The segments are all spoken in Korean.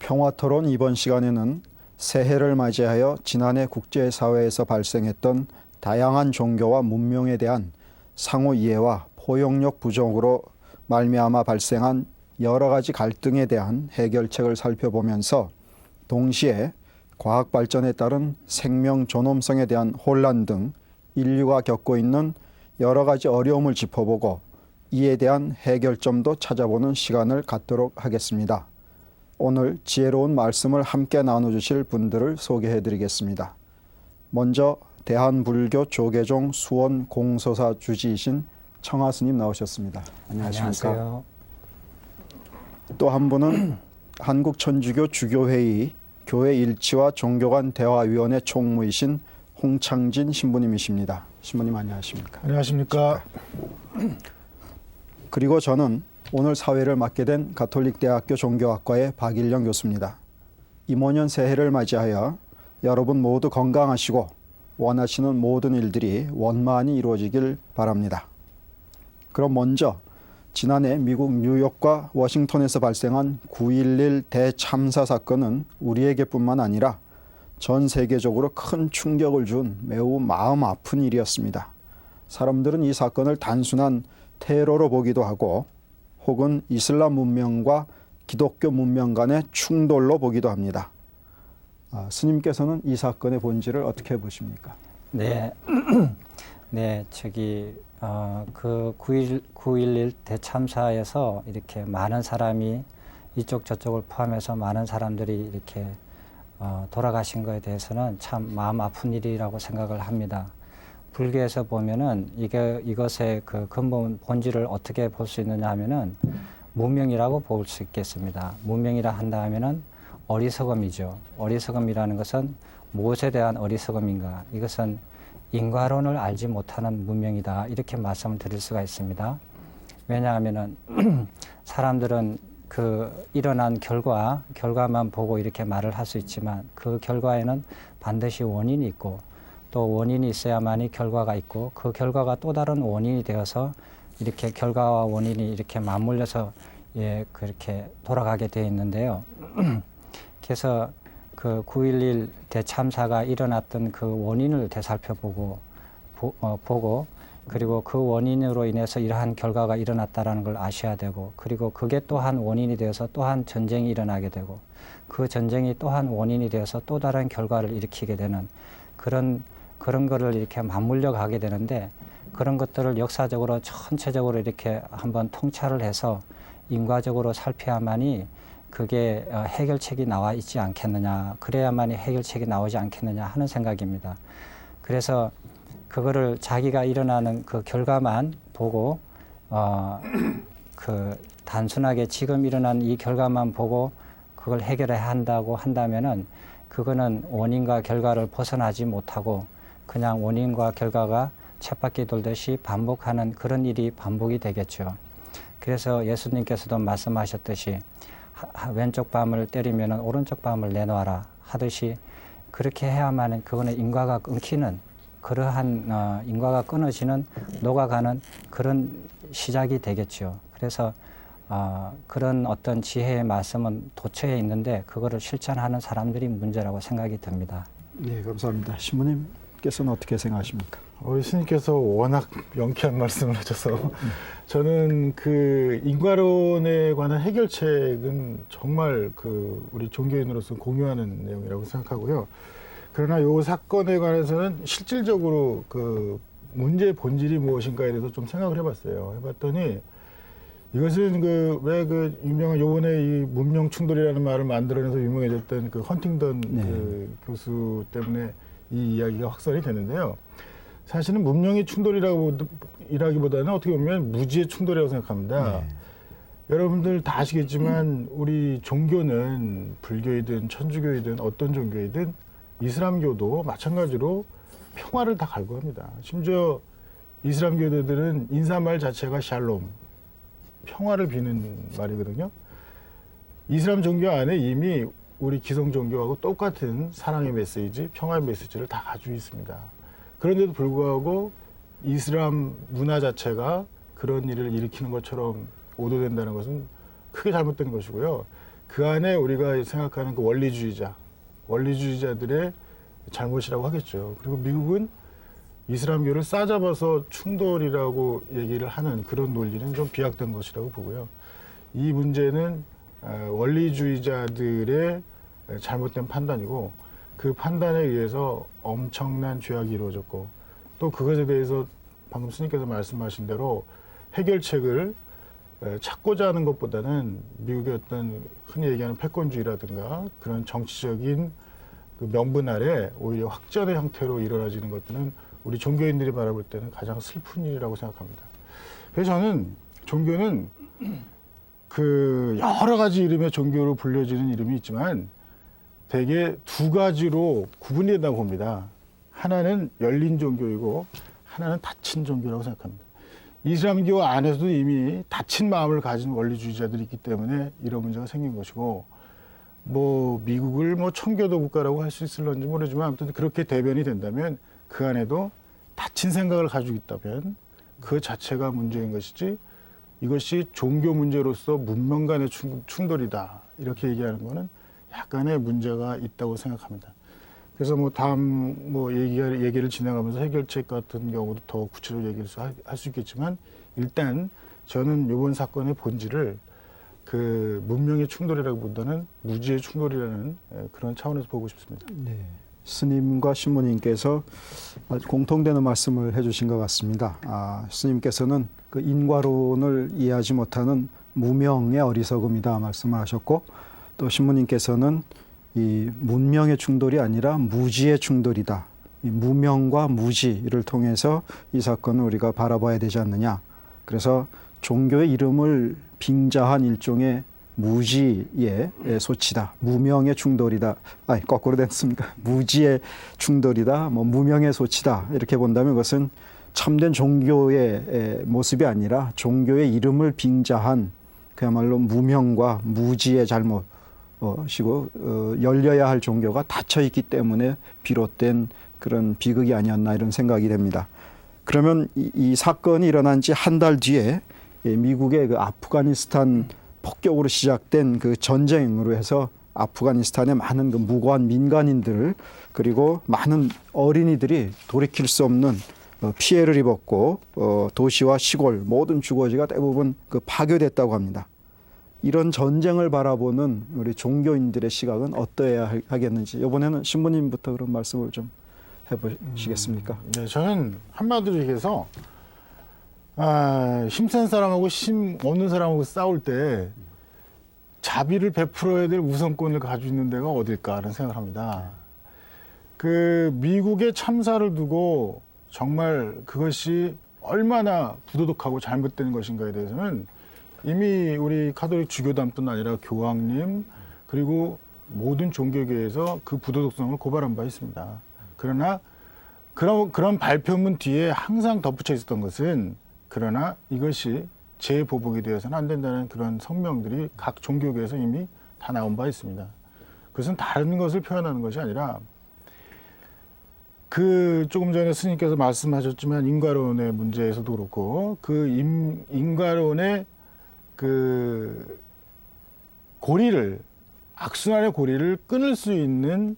평화토론 이번 시간에는 새해를 맞이하여 지난해 국제사회에서 발생했던 다양한 종교와 문명에 대한 상호 이해와 포용력 부족으로 말미암아 발생한 여러 가지 갈등에 대한 해결책을 살펴보면서 동시에 과학 발전에 따른 생명 존엄성에 대한 혼란 등 인류가 겪고 있는 여러 가지 어려움을 짚어보고 이에 대한 해결점도 찾아보는 시간을 갖도록 하겠습니다. 오늘 지혜로운 말씀을 함께 나눠주실 분들을 소개해드리겠습니다. 먼저 대한불교 조계종 수원 공소사 주지이신 청하 스님 나오셨습니다. 안녕하십니까? 안녕하세요. 또 한 분은 한국천주교 주교회의 교회 일치와 종교간 대화위원회 총무이신 홍창진 신부님이십니다. 신부님 안녕하십니까? 안녕하십니까? 그리고 저는 오늘 사회를 맡게 된 가톨릭대학교 종교학과의 박일영 교수입니다. 임원년 새해를 맞이하여 여러분 모두 건강하시고 원하시는 모든 일들이 원만히 이루어지길 바랍니다. 그럼 먼저 지난해 미국 뉴욕과 워싱턴에서 발생한 9.11 대참사 사건은 우리에게뿐만 아니라 전 세계적으로 큰 충격을 준 매우 마음 아픈 일이었습니다. 사람들은 이 사건을 단순한 테러로 보기도 하고 혹은 이슬람 문명과 기독교 문명 간의 충돌로 보기도 합니다. 스님께서는 이 사건의 본질을 어떻게 보십니까? 네, 네, 그 9.11 대참사에서 이렇게 많은 사람이 이쪽 저쪽을 포함해서 많은 사람들이 이렇게 돌아가신 것에 대해서는 참 마음 아픈 일이라고 생각을 합니다. 불교에서 보면은 이것의 그 근본 본질을 어떻게 볼 수 있느냐 하면은 문명이라고 볼 수 있겠습니다. 문명이라 한다 하면은 어리석음이죠. 어리석음이라는 것은 무엇에 대한 어리석음인가? 이것은 인과론을 알지 못하는 문명이다. 이렇게 말씀을 드릴 수가 있습니다. 왜냐하면은 사람들은 그 일어난 결과만 보고 이렇게 말을 할 수 있지만 그 결과에는 반드시 원인이 있고 또 원인이 있어야만이 결과가 있고 그 결과가 또 다른 원인이 되어서 이렇게 결과와 원인이 이렇게 맞물려서 그렇게 돌아가게 되어 있는데요. 그래서 그 9.11 대참사가 일어났던 그 원인을 되살펴보고 보고 그리고 그 원인으로 인해서 이러한 결과가 일어났다라는 걸 아셔야 되고 그리고 그게 또한 원인이 되어서 또한 전쟁이 일어나게 되고 그 전쟁이 또한 원인이 되어서 또 다른 결과를 일으키게 되는 그런 거를 이렇게 맞물려 가게 되는데 그런 것들을 역사적으로 전체적으로 이렇게 한번 통찰을 해서 인과적으로 살펴야만이 그게 해결책이 나와 있지 않겠느냐, 그래야만이 해결책이 나오지 않겠느냐 하는 생각입니다. 그래서 그거를 자기가 일어나는 그 결과만 보고 그 단순하게 지금 일어난 이 결과만 보고 그걸 해결해야 한다고 한다면은 그거는 원인과 결과를 벗어나지 못하고 그냥 원인과 결과가 쳇바퀴 돌듯이 반복하는 그런 일이 반복이 되겠죠. 그래서 예수님께서도 말씀하셨듯이 왼쪽 밤을 때리면 오른쪽 밤을 내놓아라 하듯이 그렇게 해야만 그거는 인과가 끊기는 그러한 인과가 끊어지는 녹아가는 그런 시작이 되겠죠. 그래서 그런 어떤 지혜의 말씀은 도처에 있는데 그거를 실천하는 사람들이 문제라고 생각이 듭니다. 네, 감사합니다. 신부님께서는 어떻게 생각하십니까? 스님께서 워낙 명쾌한 말씀을 하셔서 저는 그 인과론에 관한 해결책은 정말 그 우리 종교인으로서 공유하는 내용이라고 생각하고요. 그러나 이 사건에 관해서는 실질적으로 그 문제의 본질이 무엇인가에 대해서 좀 생각을 해봤어요. 해봤더니 이것은 왜 그 유명한 요번에 이 문명 충돌이라는 말을 만들어내서 유명해졌던 그 헌팅던 그 교수 때문에 이 이야기가 확산이 되는데요. 사실은 문명의 충돌이라기보다는 어떻게 보면 무지의 충돌이라고 생각합니다. 여러분들 다 아시겠지만 우리 종교는 불교이든 천주교이든 어떤 종교이든 이슬람교도 마찬가지로 평화를 다 갈구합니다. 심지어 이슬람교도들은 인사말 자체가 샬롬, 평화를 비는 말이거든요. 이슬람 종교 안에 이미 우리 기성 종교하고 똑같은 사랑의 메시지, 평화의 메시지를 다 가지고 있습니다. 그런데도 불구하고 이슬람 문화 자체가 그런 일을 일으키는 것처럼 오도된다는 것은 크게 잘못된 것이고요. 그 안에 우리가 생각하는 그 원리주의자들의 잘못이라고 하겠죠. 그리고 미국은 이슬람교를 싸잡아서 충돌이라고 얘기를 하는 그런 논리는 좀 비약된 것이라고 보고요. 이 문제는 원리주의자들의 잘못된 판단이고 그 판단에 의해서 엄청난 죄악이 이루어졌고 또 그것에 대해서 방금 스님께서 말씀하신 대로 해결책을 찾고자 하는 것보다는 미국의 어떤 흔히 얘기하는 패권주의라든가 그런 정치적인 그 명분 아래 오히려 확전의 형태로 일어나지는 것들은 우리 종교인들이 바라볼 때는 가장 슬픈 일이라고 생각합니다. 그래서 저는 종교는 그 여러 가지 이름의 종교로 불려지는 이름이 있지만 대개 두 가지로 구분이 된다고 봅니다. 하나는 열린 종교이고 하나는 닫힌 종교라고 생각합니다. 이슬람교 안에서도 이미 닫힌 마음을 가진 원리주의자들이 있기 때문에 이런 문제가 생긴 것이고 뭐 미국을 뭐 청교도 국가라고 할 수 있을런지 모르지만 아무튼 그렇게 대변이 된다면 그 안에도 닫힌 생각을 가지고 있다면 그 자체가 문제인 것이지 이것이 종교 문제로서 문명 간의 충돌이다 이렇게 얘기하는 거는 약간의 문제가 있다고 생각합니다. 그래서 뭐 다음 뭐 얘기를 진행하면서 해결책 같은 경우도 더 구체적으로 얘기를 할 수 있겠지만 일단 저는 이번 사건의 본질을 그 문명의 충돌이라기보다는 무지의 충돌이라는 그런 차원에서 보고 싶습니다. 네. 스님과 신부님께서 아주 공통되는 말씀을 해주신 것 같습니다. 스님께서는 그 인과론을 이해하지 못하는 무명의 어리석음이다 말씀을 하셨고 또 신부님께서는 이 문명의 충돌이 아니라 무지의 충돌이다. 이 무명과 무지를 통해서 이 사건을 우리가 바라봐야 되지 않느냐. 그래서 종교의 이름을 빙자한 일종의 무지의 소치다. 무명의 충돌이다. 거꾸로 됐습니까? 무지의 충돌이다. 뭐 무명의 소치다. 이렇게 본다면 그것은 참된 종교의 모습이 아니라 종교의 이름을 빙자한 그야말로 무명과 무지의 잘못이고 열려야 할 종교가 닫혀 있기 때문에 비롯된 그런 비극이 아니었나 이런 생각이 됩니다. 그러면 이 사건이 일어난 지 한 달 뒤에 미국의 그 아프가니스탄 폭격으로 시작된 그 전쟁으로 해서 아프가니스탄의 많은 그 무고한 민간인들 그리고 많은 어린이들이 돌이킬 수 없는 피해를 입었고 도시와 시골 모든 주거지가 대부분 그 파괴됐다고 합니다. 이런 전쟁을 바라보는 우리 종교인들의 시각은 어떠해야 하겠는지 이번에는 신부님부터 그런 말씀을 좀 해보시겠습니까? 네, 저는 한마디로 얘기해서 힘센 사람하고 힘 없는 사람하고 싸울 때 자비를 베풀어야 될 우선권을 가지고 있는 데가 어딜까라는 생각을 합니다. 그 미국의 참사를 두고 정말 그것이 얼마나 부도덕하고 잘못된 것인가에 대해서는 이미 우리 카톨릭 주교단뿐 아니라 교황님 그리고 모든 종교계에서 그 부도덕성을 고발한 바 있습니다. 그러나 그런 발표문 뒤에 항상 덧붙여 있었던 것은 그러나 이것이 재보복이 되어서는 안 된다는 그런 성명들이 각 종교계에서 이미 다 나온 바 있습니다. 그것은 다른 것을 표현하는 것이 아니라 그 조금 전에 스님께서 말씀하셨지만 인과론의 문제에서도 그렇고 그 인과론의 그 고리를 악순환의 고리를 끊을 수 있는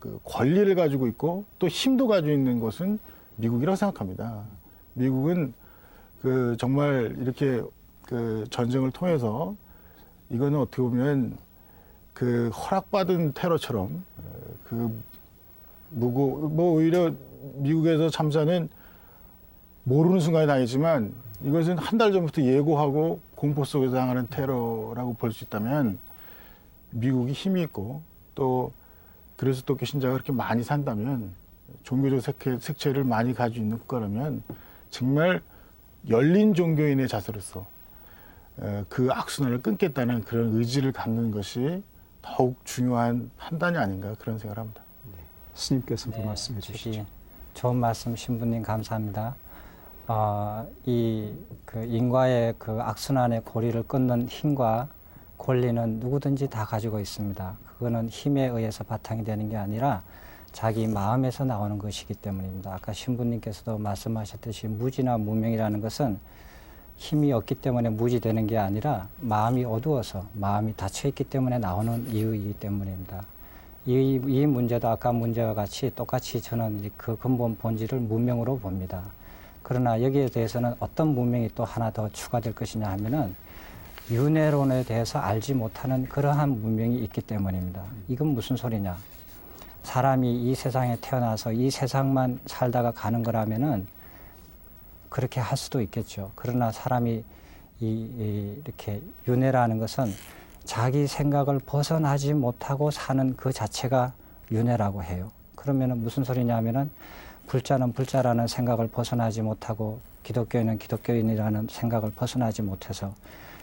그 권리를 가지고 있고 또 힘도 가지고 있는 것은 미국이라고 생각합니다. 미국은 그 정말 이렇게 그 전쟁을 통해서 이거는 어떻게 보면 그 허락받은 테러처럼 그 뭐 오히려 미국에서 참사는 모르는 순간에 당했지만 이것은 한 달 전부터 예고하고 공포 속에서 당하는 테러라고 볼 수 있다면 미국이 힘이 있고 또 그리스도교 신자가 그렇게 많이 산다면 종교적 색채를 많이 가지고 있는 국가라면 정말 열린 종교인의 자세로서 그 악순환을 끊겠다는 그런 의지를 갖는 것이 더욱 중요한 판단이 아닌가 그런 생각을 합니다. 스님께서도 말씀해 주시죠. 좋은 말씀 신부님 감사합니다. 이 그 인과의 그 악순환의 고리를 끊는 힘과 권리는 누구든지 다 가지고 있습니다. 그거는 힘에 의해서 바탕이 되는 게 아니라 자기 마음에서 나오는 것이기 때문입니다. 아까 신부님께서도 말씀하셨듯이 무지나 무명이라는 것은 힘이 없기 때문에 무지되는 게 아니라 마음이 어두워서 마음이 닫혀있기 때문에 나오는 이유이기 때문입니다. 이 문제도 아까 문제와 같이 똑같이 저는 그 근본 본질을 문명으로 봅니다. 그러나 여기에 대해서는 어떤 문명이 또 하나 더 추가될 것이냐 하면은 윤회론에 대해서 알지 못하는 그러한 문명이 있기 때문입니다. 이건 무슨 소리냐? 사람이 이 세상에 태어나서 이 세상만 살다가 가는 거라면은 그렇게 할 수도 있겠죠. 그러나 사람이 이렇게 윤회라는 것은 자기 생각을 벗어나지 못하고 사는 그 자체가 윤회라고 해요. 그러면은 무슨 소리냐면은 불자는 불자라는 생각을 벗어나지 못하고 기독교인은 기독교인이라는 생각을 벗어나지 못해서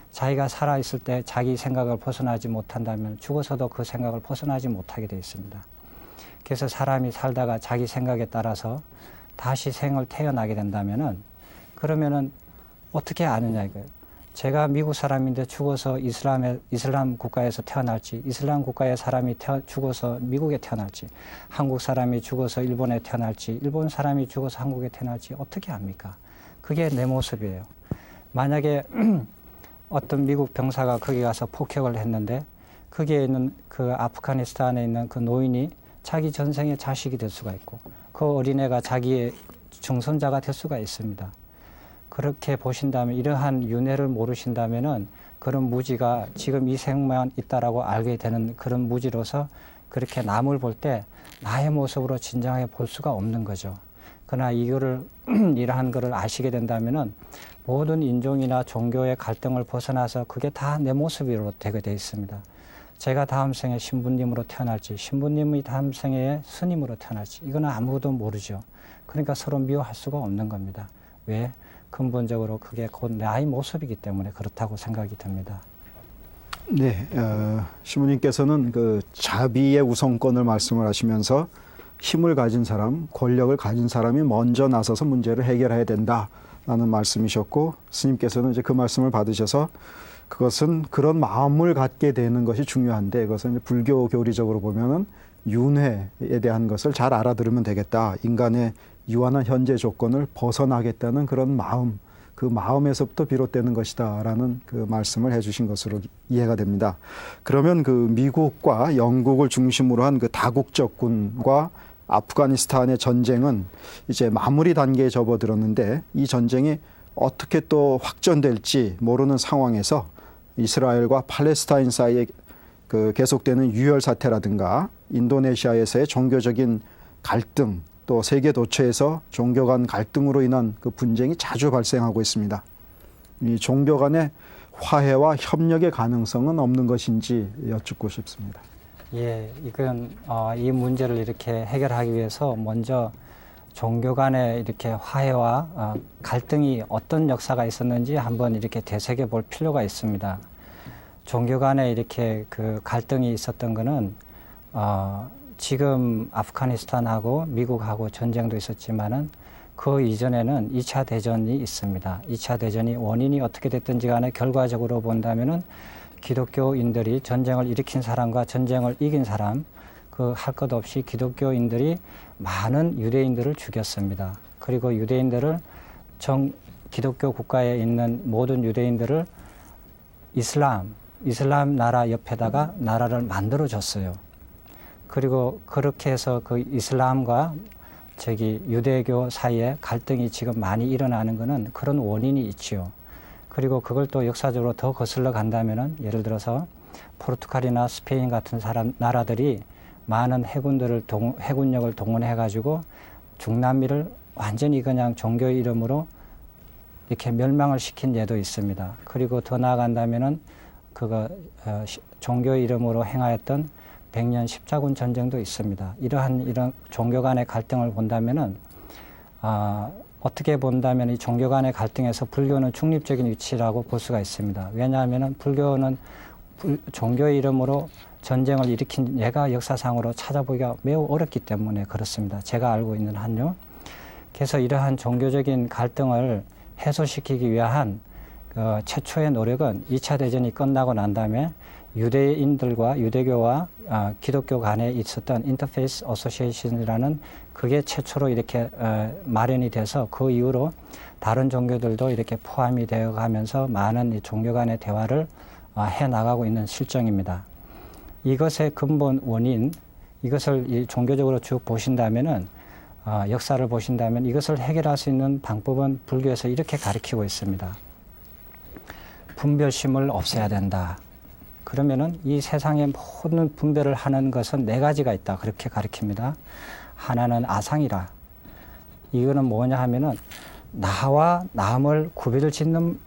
자기가 살아있을 때 자기 생각을 벗어나지 못한다면 죽어서도 그 생각을 벗어나지 못하게 되어 있습니다. 그래서 사람이 살다가 자기 생각에 따라서 다시 생을 태어나게 된다면은 그러면은 어떻게 아느냐 이거예요. 제가 미국 사람인데 죽어서 이슬람 국가에서 태어날지, 이슬람 국가의 사람이 죽어서 미국에 태어날지, 한국 사람이 죽어서 일본에 태어날지, 일본 사람이 죽어서 한국에 태어날지 어떻게 압니까? 그게 내 모습이에요. 만약에 어떤 미국 병사가 거기 가서 폭격을 했는데 거기에 있는 그 아프가니스탄에 있는 그 노인이 자기 전생의 자식이 될 수가 있고 그 어린애가 자기의 증손자가 될 수가 있습니다. 그렇게 보신다면 이러한 윤회를 모르신다면은 그런 무지가 지금 이 생만 있다라고 알게 되는 그런 무지로서 그렇게 남을 볼 때 나의 모습으로 진정하게 볼 수가 없는 거죠. 그러나 이거를 이러한 것을 아시게 된다면은 모든 인종이나 종교의 갈등을 벗어나서 그게 다 내 모습으로 되게 돼 있습니다. 제가 다음 생에 신부님으로 태어날지, 신부님이 다음 생에 스님으로 태어날지 이거는 아무도 모르죠. 그러니까 서로 미워할 수가 없는 겁니다. 왜? 근본적으로 그게 곧 나의 모습이기 때문에 그렇다고 생각이 듭니다. 네, 신부님께서는 그 자비의 우선권을 말씀을 하시면서 힘을 가진 사람, 권력을 가진 사람이 먼저 나서서 문제를 해결해야 된다라는 말씀이셨고, 스님께서는 이제 그 말씀을 받으셔서 그것은 그런 마음을 갖게 되는 것이 중요한데, 그것은 이제 불교 교리적으로 보면은 윤회에 대한 것을 잘 알아들으면 되겠다. 인간의 유한한 현재 조건을 벗어나겠다는 그런 마음, 그 마음에서부터 비롯되는 것이다라는 그 말씀을 해주신 것으로 이해가 됩니다. 그러면 그 미국과 영국을 중심으로 한 그 다국적군과 아프가니스탄의 전쟁은 이제 마무리 단계에 접어들었는데 이 전쟁이 어떻게 또 확전될지 모르는 상황에서 이스라엘과 팔레스타인 사이에 그 계속되는 유혈 사태라든가 인도네시아에서의 종교적인 갈등, 또 세계 도처에서 종교 간 갈등으로 인한 그 분쟁이 자주 발생하고 있습니다. 이 종교 간의 화해와 협력의 가능성은 없는 것인지 여쭙고 싶습니다. 예, 이건 이 문제를 이렇게 해결하기 위해서 먼저 종교 간의 이렇게 화해와 갈등이 어떤 역사가 있었는지 한번 이렇게 되새겨 볼 필요가 있습니다. 종교 간에 이렇게 그 갈등이 있었던 거는 지금 아프가니스탄하고 미국하고 전쟁도 있었지만은 그 이전에는 2차 대전이 있습니다. 2차 대전이 원인이 어떻게 됐든지 간에 결과적으로 본다면은 기독교인들이 전쟁을 일으킨 사람과 전쟁을 이긴 사람, 그 할 것 없이 기독교인들이 많은 유대인들을 죽였습니다. 그리고 유대인들을 기독교 국가에 있는 모든 유대인들을 이슬람 나라 옆에다가 나라를 만들어 줬어요. 그리고 그렇게 해서 그 이슬람과 유대교 사이에 갈등이 지금 많이 일어나는 것은 그런 원인이 있지요. 그리고 그걸 또 역사적으로 더 거슬러 간다면은 예를 들어서 포르투갈이나 스페인 같은 나라들이 많은 해군력을 동원해가지고 중남미를 완전히 그냥 종교의 이름으로 이렇게 멸망을 시킨 예도 있습니다. 그리고 더 나아간다면은 종교의 이름으로 행하였던 100년 십자군 전쟁도 있습니다. 이런 종교 간의 갈등을 본다면은 어떻게 본다면 이 종교 간의 갈등에서 불교는 중립적인 위치라고 볼 수가 있습니다. 왜냐하면은 불교는 종교의 이름으로 전쟁을 일으킨 예가 역사상으로 찾아보기가 매우 어렵기 때문에 그렇습니다. 제가 알고 있는 한요. 그래서 이러한 종교적인 갈등을 해소시키기 위한 최초의 노력은 2차 대전이 끝나고 난 다음에 유대인들과 유대교와 기독교 간에 있었던 인터페이스 어소시에이션이라는 그게 최초로 이렇게 마련이 돼서 그 이후로 다른 종교들도 이렇게 포함이 되어 가면서 많은 이 종교 간의 대화를 해 나가고 있는 실정입니다. 이것의 근본 원인, 이것을 이 종교적으로 쭉 보신다면은 역사를 보신다면 이것을 해결할 수 있는 방법은 불교에서 이렇게 가르치고 있습니다. 분별심을 없애야 된다. 그러면은 이 세상의 모든 분별을 하는 것은 네 가지가 있다. 그렇게 가르칩니다. 하나는 아상이라. 이거는 뭐냐 하면은 나와 남을 구별 짓는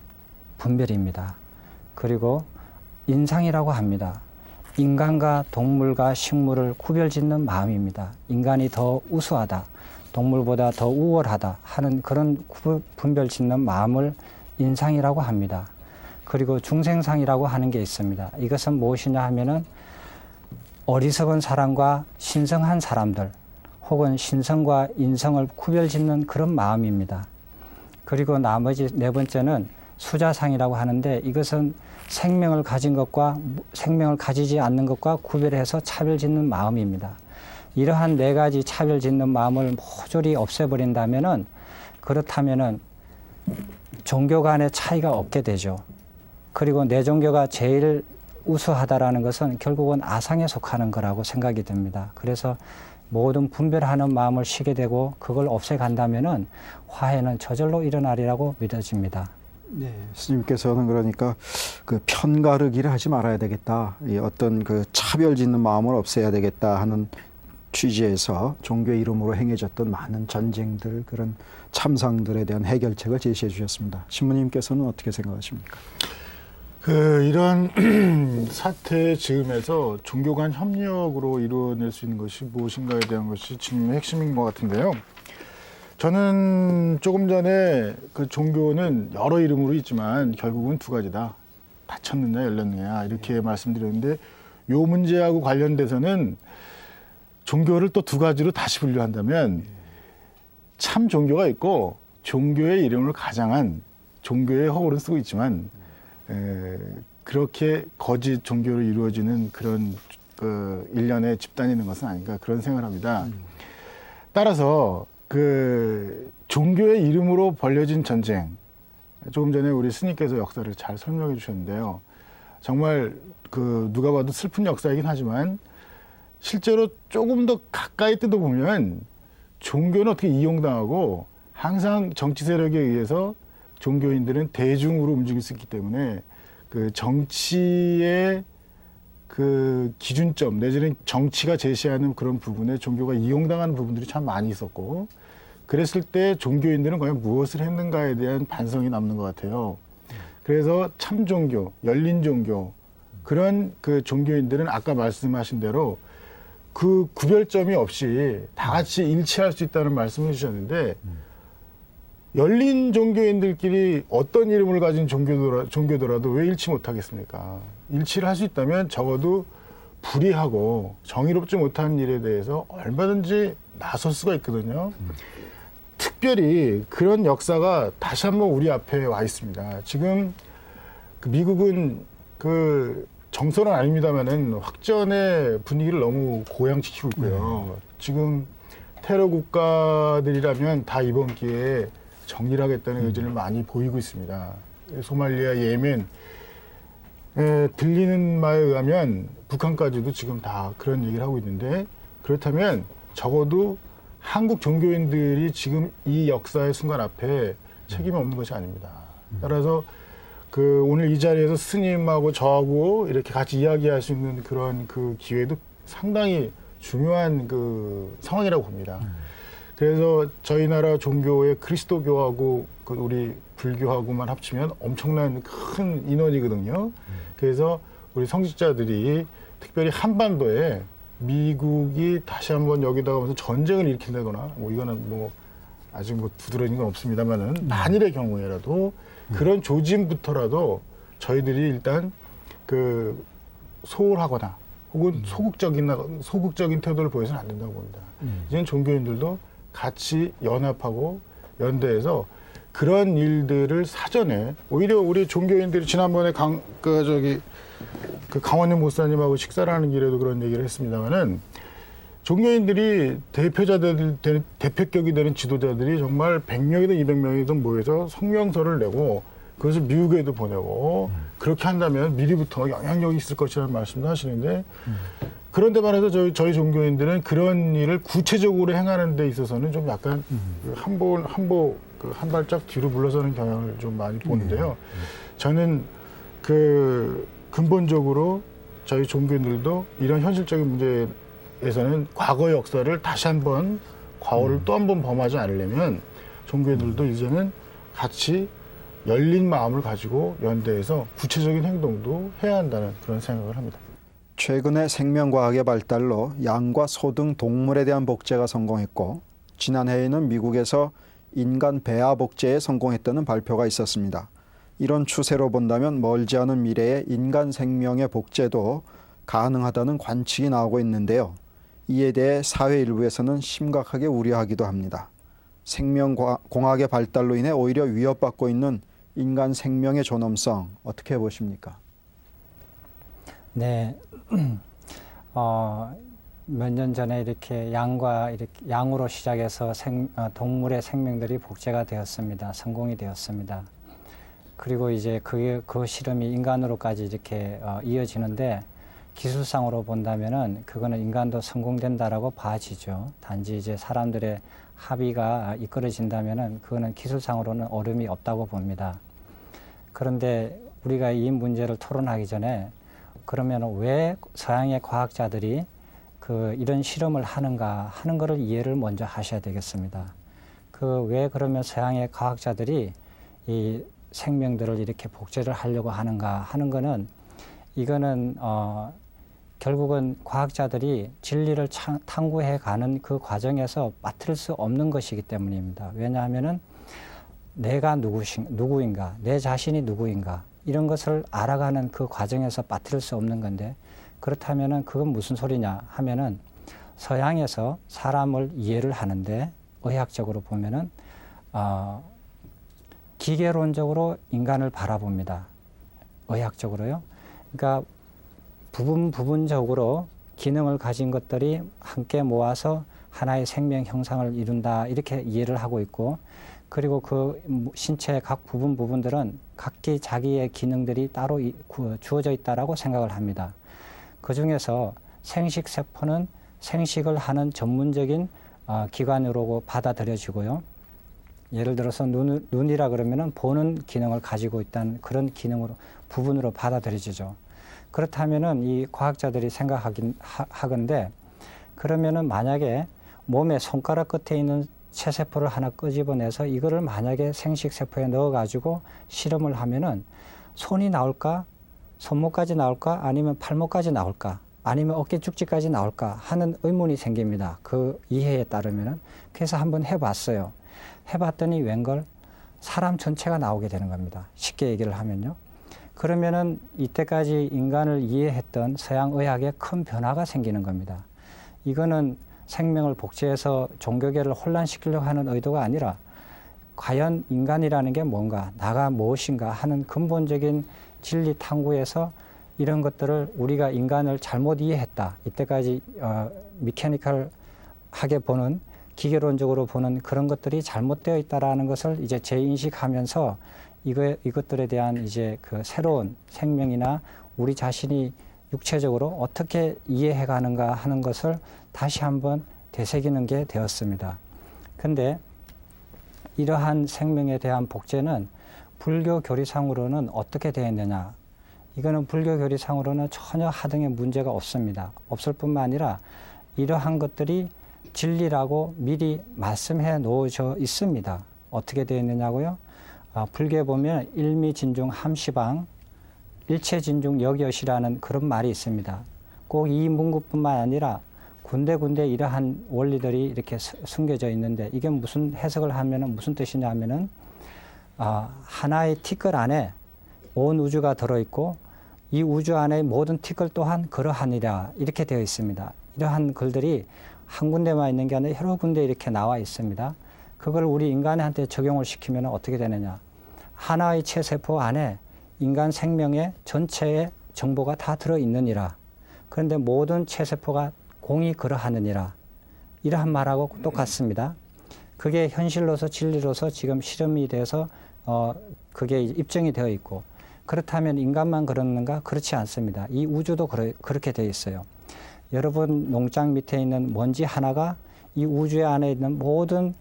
분별입니다. 그리고 인상이라고 합니다. 인간과 동물과 식물을 구별 짓는 마음입니다. 인간이 더 우수하다, 동물보다 더 우월하다 하는 그런 분별 짓는 마음을 인상이라고 합니다. 그리고 중생상이라고 하는 게 있습니다. 이것은 무엇이냐 하면은 어리석은 사람과 신성한 사람들 혹은 신성과 인성을 구별 짓는 그런 마음입니다. 그리고 나머지 네 번째는 수자상이라고 하는데 이것은 생명을 가진 것과 생명을 가지지 않는 것과 구별해서 차별 짓는 마음입니다. 이러한 네 가지 차별 짓는 마음을 모조리 없애버린다면은 그렇다면은 종교 간의 차이가 없게 되죠. 그리고 내 종교가 제일 우수하다라는 것은 결국은 아상에 속하는 거라고 생각이 듭니다. 그래서 모든 분별하는 마음을 쉬게 되고 그걸 없애간다면은 화해는 저절로 일어나리라고 믿어집니다. 네, 스님께서는 그러니까 그 편가르기를 하지 말아야 되겠다. 이 어떤 그 차별짓는 마음을 없애야 되겠다 하는 취지에서 종교 이름으로 행해졌던 많은 전쟁들, 그런 참상들에 대한 해결책을 제시해 주셨습니다. 신부님께서는 어떻게 생각하십니까? 이런 사태 즈음에서 종교 간 협력으로 이루어낼 수 있는 것이 무엇인가에 대한 것이 지금 핵심인 것 같은데요. 저는 조금 전에 그 종교는 여러 이름으로 있지만 결국은 두 가지다. 닫혔느냐 열렸느냐 이렇게 말씀드렸는데 요 문제하고 관련돼서는 종교를 또 두 가지로 다시 분류한다면 참 종교가 있고 종교의 이름을 가장한 종교의 허구를 쓰고 있지만 그렇게 거짓 종교로 이루어지는 그런 그 일련의 집단이 있는 것은 아닌가 그런 생각을 합니다. 따라서 그 종교의 이름으로 벌려진 전쟁, 조금 전에 우리 스님께서 역사를 잘 설명해 주셨는데요. 정말 그 누가 봐도 슬픈 역사이긴 하지만 실제로 조금 더 가까이 뜯어보면 종교는 어떻게 이용당하고 항상 정치 세력에 의해서 종교인들은 대중으로 움직일 수 있기 때문에 그 정치의 그 기준점 내지는 정치가 제시하는 그런 부분에 종교가 이용당하는 부분들이 참 많이 있었고 그랬을 때 종교인들은 과연 무엇을 했는가에 대한 반성이 남는 것 같아요. 그래서 참 종교, 열린 종교 그런 그 종교인들은 아까 말씀하신 대로 그 구별점이 없이 다 같이 일치할 수 있다는 말씀을 해주셨는데 열린 종교인들끼리 어떤 이름을 가진 종교더라도 왜 일치 못하겠습니까? 일치를 할 수 있다면 적어도 불의하고 정의롭지 못한 일에 대해서 얼마든지 나설 수가 있거든요. 특별히 그런 역사가 다시 한번 우리 앞에 와 있습니다. 지금 그 미국은 그 정설은 아닙니다만은 확전의 분위기를 너무 고양시키고 있고요. 지금 테러 국가들이라면 다 이번 기회에 정리를 하겠다는 의지를 많이 보이고 있습니다. 소말리아, 예멘, 들리는 말에 의하면 북한까지도 지금 다 그런 얘기를 하고 있는데 그렇다면 적어도 한국 종교인들이 지금 이 역사의 순간 앞에 책임이 없는 것이 아닙니다. 따라서 그 오늘 이 자리에서 스님하고 저하고 이렇게 같이 이야기할 수 있는 그런 그 기회도 상당히 중요한 그 상황이라고 봅니다. 그래서 저희 나라 종교의 그리스도교하고 그 우리 불교하고만 합치면 엄청난 큰 인원이거든요. 그래서 우리 성직자들이 특별히 한반도에 미국이 다시 한번 여기다가 무슨 전쟁을 일으킨다거나 뭐 이거는 뭐 아직 뭐 두드러진 건 없습니다만은 만일의 경우에라도 그런 조짐부터라도 저희들이 일단 그 소홀하거나 혹은 소극적인 태도를 보여서는 안 된다고 봅니다. 이제는 종교인들도 같이 연합하고 연대해서 그런 일들을 사전에 오히려 우리 종교인들이 지난번에 그 강원님 목사님하고 식사를 하는 길에도 그런 얘기를 했습니다만은 종교인들이 대표격이 되는 지도자들이 정말 100명이든 200명이든 모여서 성명서를 내고 그것을 미국에도 보내고 그렇게 한다면 미리부터 영향력이 있을 것이라는 말씀도 하시는데 그런데 말해서 저희 종교인들은 그런 일을 구체적으로 행하는 데 있어서는 좀 약간 한 발짝 뒤로 물러서는 경향을 좀 많이 보는데요. 저는 근본적으로 저희 종교인들도 이런 현실적인 문제에서는 과거의 역사를 다시 한번 과오를 또 한 번 범하지 않으려면 종교인들도 이제는 같이 열린 마음을 가지고 연대해서 구체적인 행동도 해야 한다는 그런 생각을 합니다. 최근에 생명과학의 발달로 양과 소 등 동물에 대한 복제가 성공했고 지난해에는 미국에서 인간 배아 복제에 성공했다는 발표가 있었습니다. 이런 추세로 본다면 멀지 않은 미래에 인간 생명의 복제도 가능하다는 관측이 나오고 있는데요. 이에 대해 사회 일부에서는 심각하게 우려하기도 합니다. 생명공학의 발달로 인해 오히려 위협받고 있는 인간 생명의 존엄성 어떻게 보십니까? 네, 몇 년 전에 이렇게 양으로 시작해서 동물의 생명들이 복제가 되었습니다. 성공이 되었습니다. 그리고 이제 그 실험이 인간으로까지 이렇게 이어지는데 기술상으로 본다면은 그거는 인간도 성공된다라고 봐지죠. 단지 이제 사람들의 합의가 이끌어진다면은 그거는 기술상으로는 어려움이 없다고 봅니다. 그런데 우리가 이 문제를 토론하기 전에 그러면 왜 서양의 과학자들이 이런 실험을 하는가 하는 것을 이해를 먼저 하셔야 되겠습니다. 왜 그러면 서양의 과학자들이 이 생명들을 이렇게 복제를 하려고 하는가 하는 거는 이거는 결국은 과학자들이 진리를 탐구해 가는 그 과정에서 빠뜨릴 수 없는 것이기 때문입니다. 왜냐하면은 내가 누구인가, 내 자신이 누구인가 이런 것을 알아가는 그 과정에서 빠뜨릴 수 없는 건데 그렇다면은 그건 무슨 소리냐 하면은 서양에서 사람을 이해를 하는데 의학적으로 보면은 기계론적으로 인간을 바라봅니다. 의학적으로요. 그러니까 부분적으로 기능을 가진 것들이 함께 모아서 하나의 생명 형상을 이룬다 이렇게 이해를 하고 있고 그리고 그 신체의 각 부분들은 각기 자기의 기능들이 따로 주어져 있다라고 생각을 합니다. 그 중에서 생식세포는 생식을 하는 전문적인 기관으로 받아들여지고요. 예를 들어서 눈이라 그러면은 보는 기능을 가지고 있다는 그런 부분으로 받아들여지죠. 그렇다면은 이 과학자들이 하건대 그러면은 만약에 몸의 손가락 끝에 있는 체세포를 하나 끄집어내서 이거를 만약에 생식세포에 넣어가지고 실험을 하면은 손이 나올까? 손목까지 나올까? 아니면 팔목까지 나올까? 아니면 어깨 축지까지 나올까? 하는 의문이 생깁니다. 그 이해에 따르면은. 그래서 한번 해봤어요. 해봤더니 웬걸? 사람 전체가 나오게 되는 겁니다. 쉽게 얘기를 하면요. 그러면은 이때까지 인간을 이해했던 서양 의학에 큰 변화가 생기는 겁니다. 이거는 생명을 복제해서 종교계를 혼란시키려고 하는 의도가 아니라 과연 인간이라는 게 뭔가, 나가 무엇인가 하는 근본적인 진리 탐구에서 이런 것들을 우리가 인간을 잘못 이해했다. 이때까지 미케니컬하게 보는, 기계론적으로 보는 그런 것들이 잘못되어 있다라는 것을 이제 재인식하면서 이것들에 대한 이제 그 새로운 생명이나 우리 자신이 육체적으로 어떻게 이해해 가는가 하는 것을 다시 한번 되새기는 게 되었습니다. 근데 이러한 생명에 대한 복제는 불교 교리상으로는 어떻게 되어 있느냐. 이거는 불교 교리상으로는 전혀 하등의 문제가 없습니다. 없을 뿐만 아니라 이러한 것들이 진리라고 미리 말씀해 놓으져 있습니다. 어떻게 되어 있느냐고요? 불교에 보면 일미진중 함시방, 일체진중 여기엇이라는 그런 말이 있습니다. 꼭 이 문구뿐만 아니라 군데군데 이러한 원리들이 이렇게 숨겨져 있는데 이게 무슨 해석을 하면은 무슨 뜻이냐 하면은 하나의 티끌 안에 온 우주가 들어있고 이 우주 안에 모든 티끌 또한 그러하니라 이렇게 되어 있습니다. 이러한 글들이 한 군데만 있는 게 아니라 여러 군데 이렇게 나와 있습니다. 그걸 우리 인간한테 적용을 시키면 어떻게 되느냐. 하나의 체세포 안에 인간 생명의 전체의 정보가 다 들어있느니라. 그런데 모든 체세포가 공이 그러하느니라. 이러한 말하고 똑같습니다. 그게 현실로서 진리로서 지금 실험이 돼서 그게 입증이 되어 있고, 그렇다면 인간만 그러는가? 그렇지 않습니다. 이 우주도 그렇게 되어 있어요. 여러분 농장 밑에 있는 먼지 하나가 이 우주 안에 있는 모든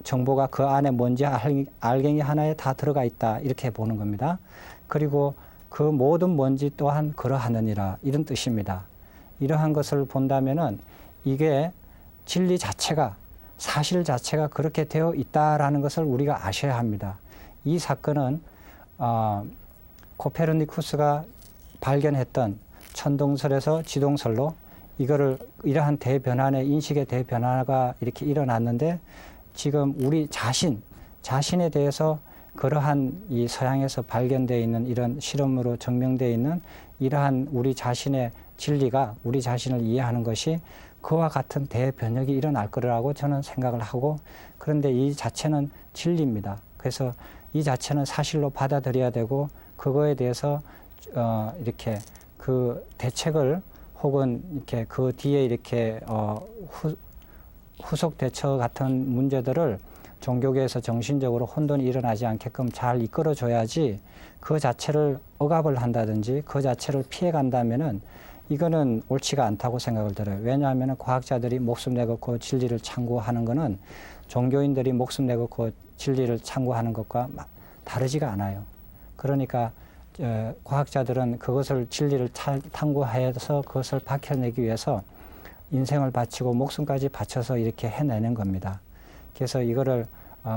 정보가 그 안에 먼지 알갱이 하나에 다 들어가 있다, 이렇게 보는 겁니다. 그리고 그 모든 먼지 또한 그러하느니라, 이런 뜻입니다. 이러한 것을 본다면은 이게 진리 자체가, 사실 자체가 그렇게 되어 있다라는 것을 우리가 아셔야 합니다. 이 사건은 코페르니쿠스가 발견했던 천동설에서 지동설로 이거를 이러한 대변환의 인식의 대변화가 이렇게 일어났는데, 지금 우리 자신에 대해서 그러한 이 서양에서 발견되어 있는 이런 실험으로 증명되어 있는 이러한 우리 자신의 진리가, 우리 자신을 이해하는 것이 그와 같은 대변혁이 일어날 거라고 저는 생각을 하고, 그런데 이 자체는 진리입니다. 그래서 이 자체는 사실로 받아들여야 되고, 그거에 대해서 이렇게 그 대책을 혹은 이렇게 그 뒤에 이렇게 후속 대처 같은 문제들을 종교계에서 정신적으로 혼돈이 일어나지 않게끔 잘 이끌어줘야지, 그 자체를 억압을 한다든지 그 자체를 피해간다면은 이거는 옳지가 않다고 생각을 들어요. 왜냐하면 과학자들이 목숨 내걸고 진리를 창구하는 거는 종교인들이 목숨 내걸고 진리를 창구하는 것과 다르지가 않아요. 그러니까 과학자들은 그것을 진리를 탐구해서 그것을 밝혀내기 위해서 인생을 바치고 목숨까지 바쳐서 이렇게 해내는 겁니다. 그래서 이거를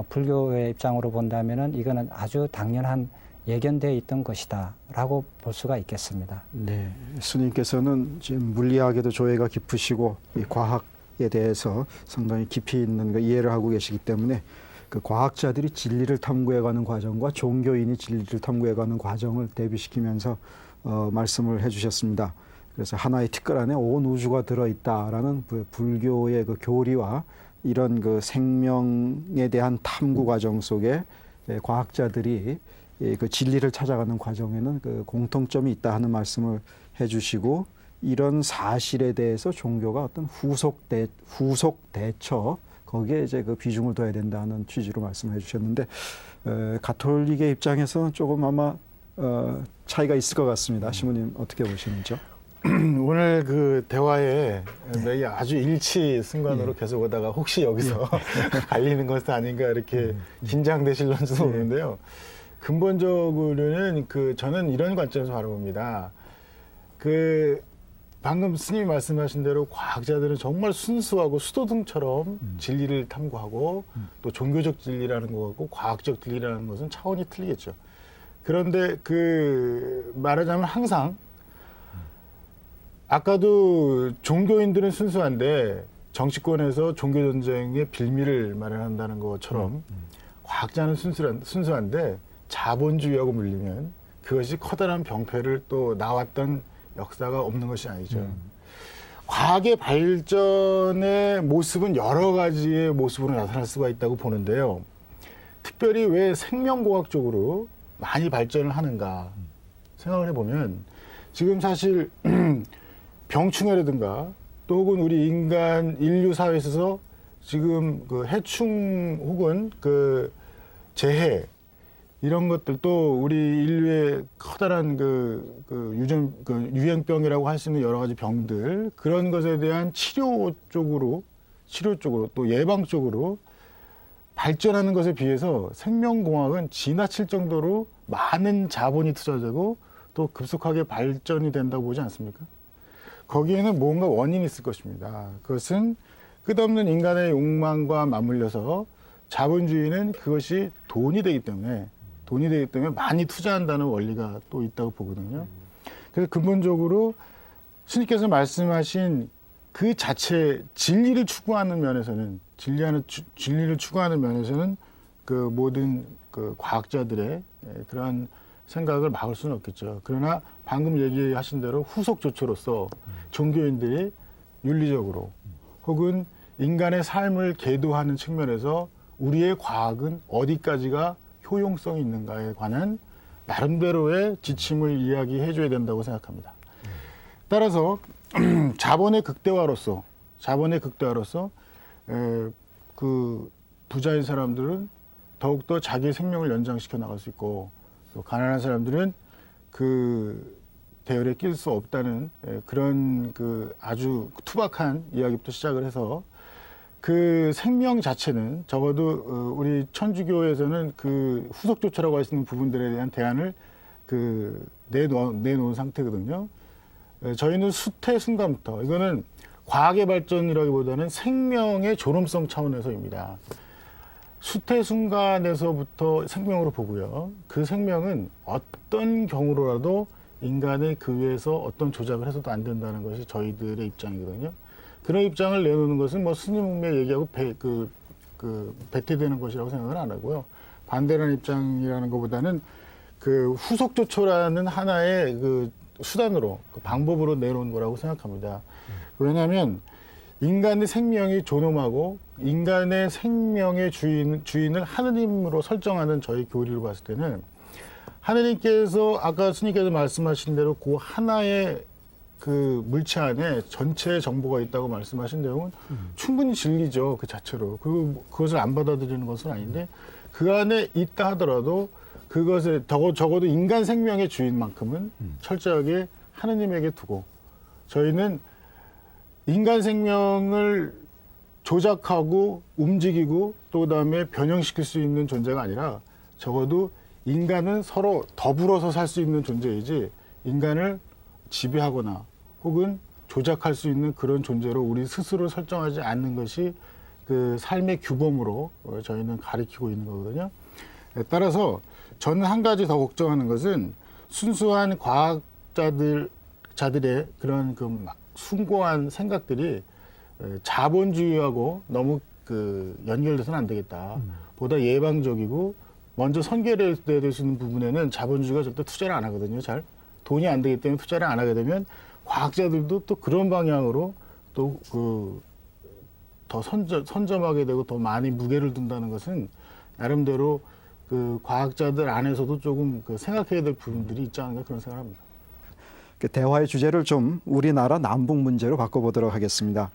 불교의 입장으로 본다면은 이거는 아주 당연한 예견되어 있던 것이다라고 볼 수가 있겠습니다. 네, 스님께서는 지금 물리학에도 조예가 깊으시고 이 과학에 대해서 상당히 깊이 있는 거 이해를 하고 계시기 때문에 그 과학자들이 진리를 탐구해가는 과정과 종교인이 진리를 탐구해가는 과정을 대비시키면서 말씀을 해주셨습니다. 그래서 하나의 티끌 안에 온 우주가 들어있다라는 불교의 그 교리와 이런 그 생명에 대한 탐구 과정 속에 과학자들이 그 진리를 찾아가는 과정에는 그 공통점이 있다 하는 말씀을 해주시고, 이런 사실에 대해서 종교가 어떤 후속 대처, 거기에 이제 그 비중을 둬야 된다는 취지로 말씀을 해주셨는데, 가톨릭의 입장에서는 조금 아마 차이가 있을 것 같습니다. 시모님 어떻게 보시는지요? 오늘 그 대화에 매일 아주 일치 순간으로 계속 오다가 혹시 여기서 갈리는 것은 아닌가 이렇게 긴장되실런지도 모르는데요. 근본적으로는 저는 이런 관점에서 바라봅니다. 방금 스님이 말씀하신 대로 과학자들은 정말 순수하고 수도등처럼 진리를 탐구하고 또 종교적 진리라는 것과 과학적 진리라는 것은 차원이 틀리겠죠. 그런데 말하자면 항상 아까도 종교인들은 순수한데 정치권에서 종교전쟁의 빌미를 마련한다는 것처럼 과학자는 순수한데 자본주의하고 물리면 그것이 커다란 병폐를 또 나왔던 역사가 없는 것이 아니죠. 과학의 발전의 모습은 여러 가지의 모습으로 나타날 수가 있다고 보는데요. 특별히 왜 생명공학 쪽으로 많이 발전을 하는가 생각을 해보면, 지금 사실 병충해라든가 또 혹은 우리 인류 사회에 있어서 지금 그 해충 혹은 재해 이런 것들, 또 우리 인류의 커다란 유행병이라고 할 수 있는 여러 가지 병들, 그런 것에 대한 치료 쪽으로 또 예방 쪽으로 발전하는 것에 비해서 생명공학은 지나칠 정도로 많은 자본이 투자되고 또 급속하게 발전이 된다고 보지 않습니까? 거기에는 뭔가 원인이 있을 것입니다. 그것은 끝없는 인간의 욕망과 맞물려서 자본주의는 그것이 돈이 되기 때문에 많이 투자한다는 원리가 또 있다고 보거든요. 그래서 근본적으로 스님께서 말씀하신 그 자체 진리를 추구하는 면에서는 그 모든 그 과학자들의 그러한 생각을 막을 수는 없겠죠. 그러나 방금 얘기하신 대로 후속 조처로서 종교인들이 윤리적으로 혹은 인간의 삶을 계도하는 측면에서 우리의 과학은 어디까지가 효용성이 있는가에 관한 나름대로의 지침을 이야기해 줘야 된다고 생각합니다. 따라서 자본의 극대화로서 그 부자인 사람들은 더욱더 자기 생명을 연장시켜 나갈 수 있고, 또 가난한 사람들은 그 대열에 낄 수 없다는 그런 그 아주 투박한 이야기부터 시작을 해서, 그 생명 자체는 적어도 우리 천주교에서는 그 후속조처라고 할 수 있는 부분들에 대한 대안을 그 내놓은 상태거든요. 저희는 수태 순간부터, 이거는 과학의 발전이라기보다는 생명의 존엄성 차원에서입니다. 수태 순간에서부터 생명으로 보고요. 그 생명은 어떤 경우로라도 인간의 그 위에서 어떤 조작을 해서도 안 된다는 것이 저희들의 입장이거든요. 그런 입장을 내놓는 것은 뭐 스님의 얘기하고 배태되는 것이라고 생각을 안 하고요. 반대라는 입장이라는 것보다는 그 후속조처라는 하나의 그 수단으로, 그 방법으로 내놓은 거라고 생각합니다. 왜냐하면 인간의 생명이 존엄하고 인간의 생명의 주인을 하느님으로 설정하는 저희 교리를 봤을 때는, 하느님께서 아까 스님께서 말씀하신 대로 그 하나의 그 물체 안에 전체의 정보가 있다고 말씀하신 내용은 충분히 진리죠, 그 자체로. 그것을 안 받아들이는 것은 아닌데, 그 안에 있다 하더라도 그것을 적어도 인간 생명의 주인만큼은 철저하게 하느님에게 두고, 저희는 인간 생명을 조작하고 움직이고 또 그다음에 변형시킬 수 있는 존재가 아니라, 적어도 인간은 서로 더불어서 살 수 있는 존재이지 인간을 지배하거나 혹은 조작할 수 있는 그런 존재로 우리 스스로 설정하지 않는 것이 그 삶의 규범으로 저희는 가리키고 있는 거거든요. 따라서 저는 한 가지 더 걱정하는 것은, 순수한 과학자들의 그런 그 막 숭고한 생각들이 자본주의하고 너무 그 연결돼서는 안 되겠다. 보다 예방적이고 먼저 선결될 수 있는 부분에는 자본주의가 절대 투자를 안 하거든요. 잘 돈이 안 되기 때문에 투자를 안 하게 되면, 과학자들도 또 그런 방향으로 또 그 더 선점하게 되고 더 많이 무게를 둔다는 것은 나름대로 그 과학자들 안에서도 조금 그 생각해야 될 부분들이 있지 않은가, 그런 생각을 합니다. 그 대화의 주제를 좀 우리나라 남북 문제로 바꿔보도록 하겠습니다.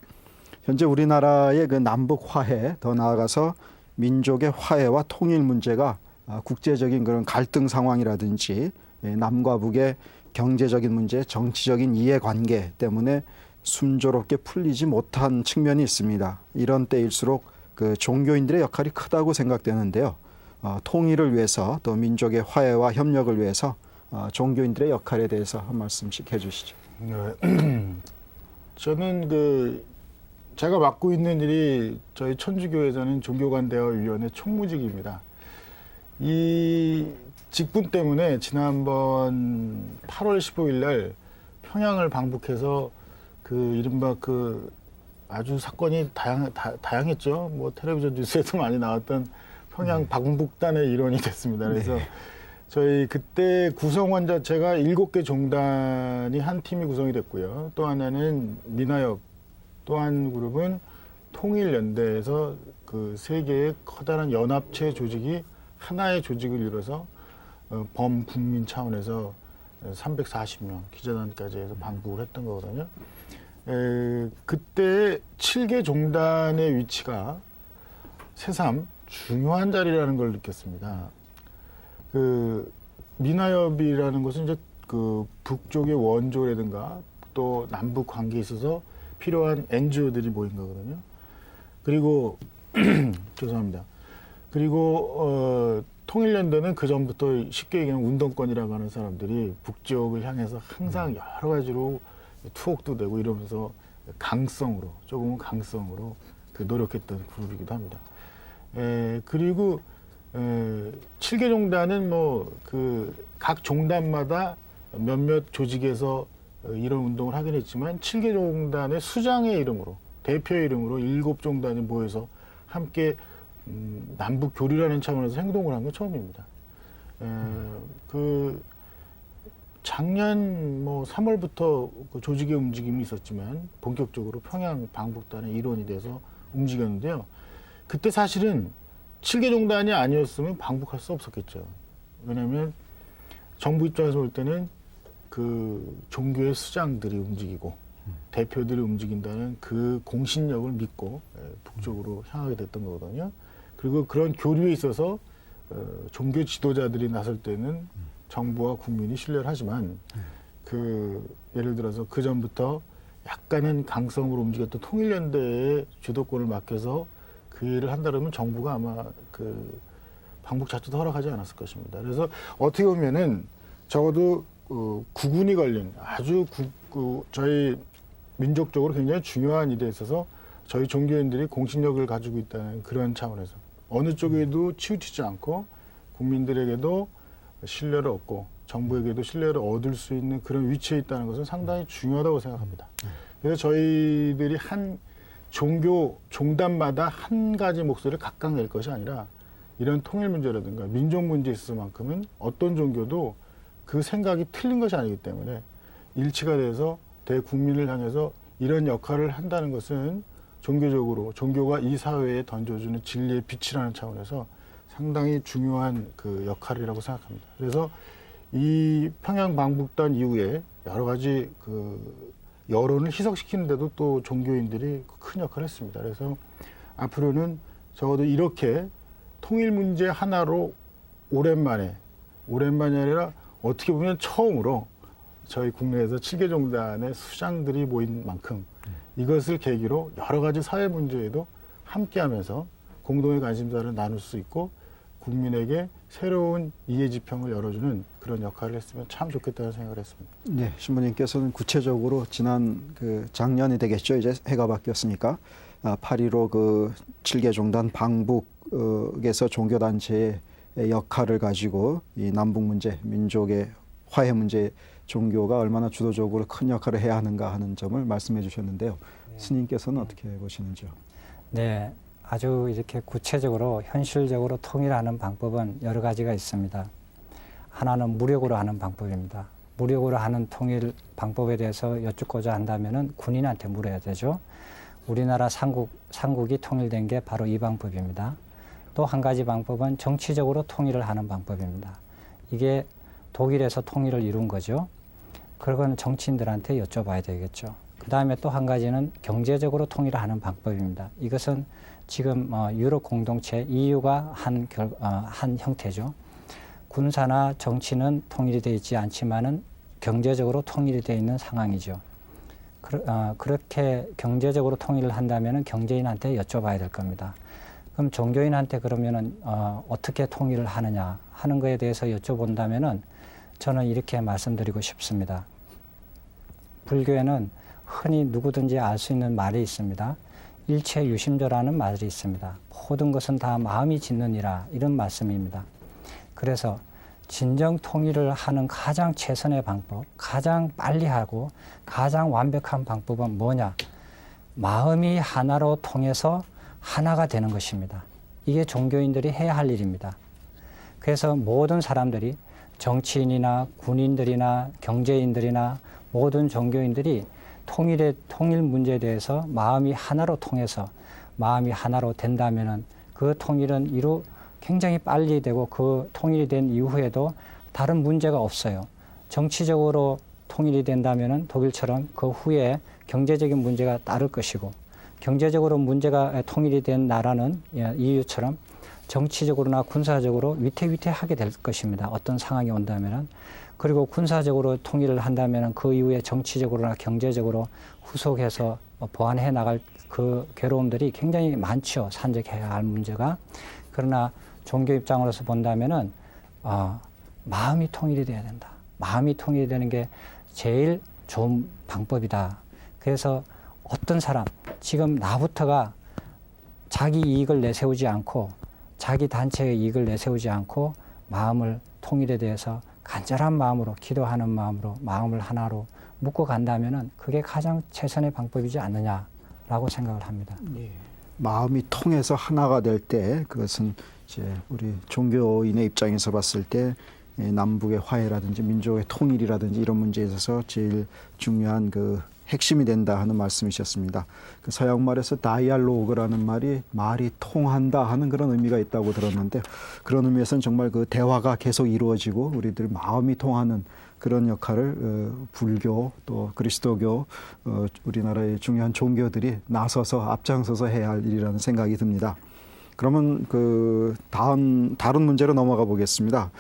현재 우리나라의 그 남북 화해, 더 나아가서 민족의 화해와 통일 문제가 국제적인 그런 갈등 상황이라든지 남과 북의 경제적인 문제, 정치적인 이해관계 때문에 순조롭게 풀리지 못한 측면이 있습니다. 이런 때일수록 그 종교인들의 역할이 크다고 생각되는데요. 통일을 위해서, 또 민족의 화해와 협력을 위해서 종교인들의 역할에 대해서 한 말씀씩 해주시죠. 네. 저는 제가 맡고 있는 일이 저희 천주교에서는 종교간대화위원회 총무직입니다. 이 직분 때문에 지난번 8월 15일 날 평양을 방북해서 그 이른바 그 아주 사건이 다양했죠. 뭐 텔레비전 뉴스에도 많이 나왔던 평양 방북단의 일원이 됐습니다. 그래서 저희 그때 구성원 자체가 7개 종단이 한 팀이 구성이 됐고요. 또 하나는 민화협, 또 한 그룹은 통일연대에서 그 3개의 커다란 연합체 조직이 하나의 조직을 이뤄서 범국민 차원에서 340명 기자단까지 해서 방북을 했던 거거든요. 그때 7개 종단의 위치가 새삼 중요한 자리라는 걸 느꼈습니다. 그 민화협이라는 것은 이제 그 북쪽의 원조라든가 또 남북 관계에 있어서 필요한 NGO들이 모인 거거든요. 그리고 죄송합니다. 그리고 통일연대는 그 전부터 쉽게 얘기하면 운동권이라고 하는 사람들이 북쪽을 향해서 항상 여러 가지로 투옥도 되고 이러면서 조금은 강성으로 그 노력했던 그룹이기도 합니다. 그리고 7개 종단은 뭐 그 각 종단마다 몇몇 조직에서 이런 운동을 하긴 했지만 7개 종단의 수장의 이름으로, 대표의 이름으로 7종단이 모여서 함께 남북 교류라는 차원에서 행동을 한 건 처음입니다. 그 작년 뭐 3월부터 그 조직의 움직임이 있었지만 본격적으로 평양 방북단의 일원이 돼서 움직였는데요. 그때 사실은 칠계종단이 아니었으면 방북할 수 없었겠죠. 왜냐하면 정부 입장에서 볼 때는 그 종교의 수장들이 움직이고 대표들이 움직인다는 그 공신력을 믿고 북쪽으로 향하게 됐던 거거든요. 그리고 그런 교류에 있어서 종교 지도자들이 나설 때는 정부와 국민이 신뢰를 하지만 그 예를 들어서 그 전부터 약간은 강성으로 움직였던 통일연대의 주도권을 맡겨서 그 일을 한다면 정부가 아마 그 방북 자체도 허락하지 않았을 것입니다. 그래서 어떻게 보면은 적어도 구군이 걸린 아주 저희 민족적으로 굉장히 중요한 일에 있어서 저희 종교인들이 공신력을 가지고 있다는 그런 차원에서 어느 쪽에도 치우치지 않고 국민들에게도 신뢰를 얻고 정부에게도 신뢰를 얻을 수 있는 그런 위치에 있다는 것은 상당히 중요하다고 생각합니다. 그래서 저희들이 한 종교 종단마다 한 가지 목소리를 각각 낼 것이 아니라 이런 통일 문제라든가 민족 문제에 있어서만큼은 어떤 종교도 그 생각이 틀린 것이 아니기 때문에 일치가 돼서 대국민을 향해서 이런 역할을 한다는 것은 종교적으로 종교가 이 사회에 던져주는 진리의 빛이라는 차원에서 상당히 중요한 그 역할이라고 생각합니다. 그래서 이 평양 방북단 이후에 여러 가지 그 여론을 희석시키는데도 또 종교인들이 큰 역할을 했습니다. 그래서 앞으로는 적어도 이렇게 통일 문제 하나로 오랜만이 아니라 어떻게 보면 처음으로 저희 국내에서 칠계종단의 수장들이 모인 만큼 이것을 계기로 여러 가지 사회 문제에도 함께하면서 공동의 관심사를 나눌 수 있고 국민에게 새로운 이해 지평을 열어주는 그런 역할을 했으면 참 좋겠다는 생각을 했습니다. 네, 신부님께서는 구체적으로 지난 그 작년이 되겠죠. 이제 해가 바뀌었으니까 8.15 그 칠계종단 방북에서 종교단체의 역할을 가지고 이 남북 문제, 민족의 화해 문제 종교가 얼마나 주도적으로 큰 역할을 해야 하는가 하는 점을 말씀해 주셨는데요. 스님께서는 어떻게 보시는지요? 네, 아주 이렇게 구체적으로 현실적으로 통일하는 방법은 여러 가지가 있습니다. 하나는 무력으로 하는 방법입니다. 무력으로 하는 통일 방법에 대해서 여쭙고자 한다면은 군인한테 물어야 되죠. 우리나라 삼국이 통일된 게 바로 이 방법입니다. 또 한 가지 방법은 정치적으로 통일을 하는 방법입니다. 이게 독일에서 통일을 이룬 거죠. 그건 정치인들한테 여쭤봐야 되겠죠. 그 다음에 또 한 가지는 경제적으로 통일을 하는 방법입니다. 이것은 지금 유럽 공동체 EU가 한 형태죠. 군사나 정치는 통일이 되어 있지 않지만은 경제적으로 통일이 되어 있는 상황이죠. 그렇게 경제적으로 통일을 한다면은 경제인한테 여쭤봐야 될 겁니다. 그럼 종교인한테 그러면은 어떻게 통일을 하느냐 하는 거에 대해서 여쭤본다면은 저는 이렇게 말씀드리고 싶습니다. 불교에는 흔히 누구든지 알 수 있는 말이 있습니다. 일체유심조라는 말이 있습니다. 모든 것은 다 마음이 짓느니라 이런 말씀입니다. 그래서 진정 통일을 하는 가장 최선의 방법, 가장 빨리 하고 가장 완벽한 방법은 뭐냐? 마음이 하나로 통해서 하나가 되는 것입니다. 이게 종교인들이 해야 할 일입니다. 그래서 모든 사람들이 정치인이나 군인들이나 경제인들이나 모든 종교인들이 통일 문제에 대해서 마음이 하나로 통해서 마음이 하나로 된다면은 그 통일은 굉장히 빨리 되고 그 통일이 된 이후에도 다른 문제가 없어요. 정치적으로 통일이 된다면은 독일처럼 그 후에 경제적인 문제가 따를 것이고 경제적으로 문제가 통일이 된 나라는 EU처럼 정치적으로나 군사적으로 위태위태하게 될 것입니다. 어떤 상황이 온다면은. 그리고 군사적으로 통일을 한다면은 그 이후에 정치적으로나 경제적으로 후속해서 보완해 나갈 그 괴로움들이 굉장히 많죠. 산적해야 할 문제가. 그러나 종교 입장으로서 본다면은 마음이 통일이 돼야 된다. 마음이 통일이 되는 게 제일 좋은 방법이다. 그래서 어떤 사람, 지금 나부터가 자기 이익을 내세우지 않고 자기 단체의 이익을 내세우지 않고 마음을 통일에 대해서 간절한 마음으로 기도하는 마음으로 마음을 하나로 묶고 간다면은 그게 가장 최선의 방법이지 않느냐라고 생각을 합니다. 예. 마음이 통해서 하나가 될 때 그것은 이제 우리 종교인의 입장에서 봤을 때 남북의 화해라든지 민족의 통일이라든지 이런 문제에 있어서 제일 중요한 그 핵심이 된다 하는 말씀이셨습니다. 그 서양 말에서 다이알로그라는 말이 통한다 하는 그런 의미가 있다고 들었는데, 그런 의미에서는 정말 그 대화가 계속 이루어지고 우리들 마음이 통하는 그런 역할을 불교 또 그리스도교 우리나라의 중요한 종교들이 나서서 앞장서서 해야 할 일이라는 생각이 듭니다. 그러면 그 다른 문제로 넘어가 보겠습니다.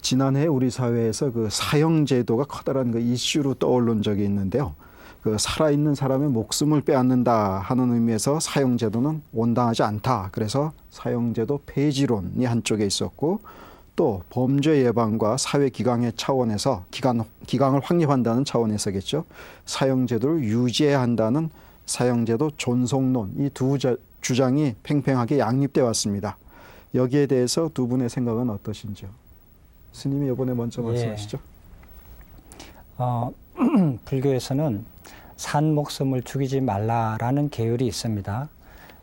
지난해 우리 사회에서 그 사형제도가 커다란 그 이슈로 떠오른 적이 있는데요. 그 살아있는 사람의 목숨을 빼앗는다 하는 의미에서 사형제도는 온당하지 않다. 그래서 사형제도 폐지론이 한쪽에 있었고, 또 범죄 예방과 사회 기강의 차원에서 기강을 확립한다는 차원에서겠죠. 사형제도를 유지해야 한다는 사형제도 존속론, 이 두 주장이 팽팽하게 양립돼 왔습니다. 여기에 대해서 두 분의 생각은 어떠신지요? 스님이 이번에 먼저 말씀하시죠. 불교에서는 산 목숨을 죽이지 말라라는 계율이 있습니다.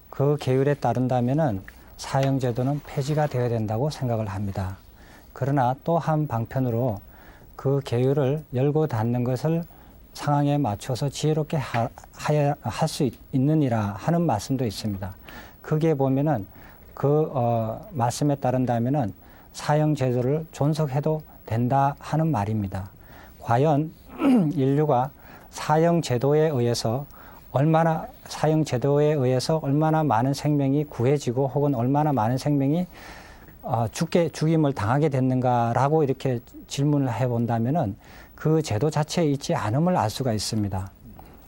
그 계율에 따른다면은 사형제도는 폐지가 되어야 된다고 생각을 합니다. 그러나 또 한 방편으로 그 계율을 열고 닫는 것을 상황에 맞춰서 지혜롭게 할 수 있느니라 하는 말씀도 있습니다. 그게 보면은 그 말씀에 따른다면은 사형제도를 존속해도 된다 하는 말입니다. 과연 인류가 사형제도에 의해서 얼마나 많은 생명이 구해지고 혹은 얼마나 많은 생명이 죽임을 당하게 됐는가라고 이렇게 질문을 해본다면은 그 제도 자체에 있지 않음을 알 수가 있습니다.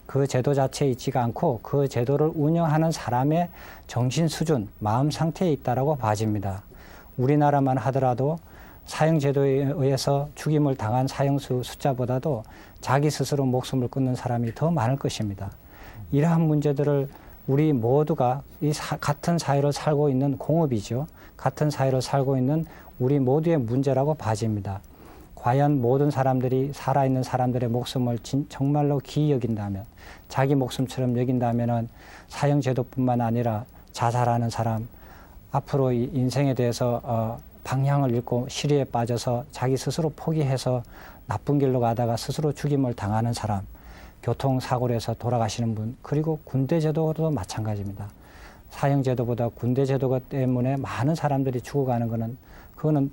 그 제도 자체에 있지가 않고 그 제도를 운영하는 사람의 정신 수준, 마음 상태에 있다라고 봐집니다. 우리나라만 하더라도 사형제도에 의해서 죽임을 당한 사형수 숫자보다도 자기 스스로 목숨을 끊는 사람이 더 많을 것입니다. 이러한 문제들을 우리 모두가 같은 사회를 살고 있는 공업이죠. 같은 사회를 살고 있는 우리 모두의 문제라고 봐집니다. 과연 모든 사람들이 살아있는 사람들의 목숨을 정말로 기이 여긴다면, 자기 목숨처럼 여긴다면은 사형제도뿐만 아니라 자살하는 사람, 앞으로 이 인생에 대해서 방향을 잃고 시리에 빠져서 자기 스스로 포기해서 나쁜 길로 가다가 스스로 죽임을 당하는 사람, 교통사고로 해서 돌아가시는 분, 그리고 군대제도도 마찬가지입니다. 사형제도보다 군대제도 때문에 많은 사람들이 죽어가는 그거는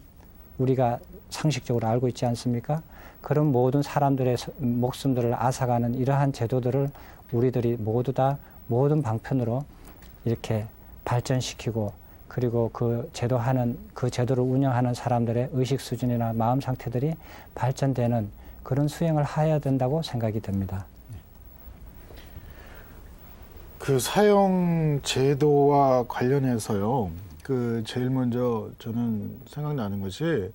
우리가 상식적으로 알고 있지 않습니까? 그런 모든 사람들의 목숨들을 앗아가는 이러한 제도들을 우리들이 모두 다 모든 방편으로 이렇게 발전시키고, 그리고 그 제도를 운영하는 사람들의 의식 수준이나 마음 상태들이 발전되는 그런 수행을 해야 된다고 생각이 됩니다. 그 사형 제도와 관련해서요. 그 제일 먼저 저는 생각나는 것이,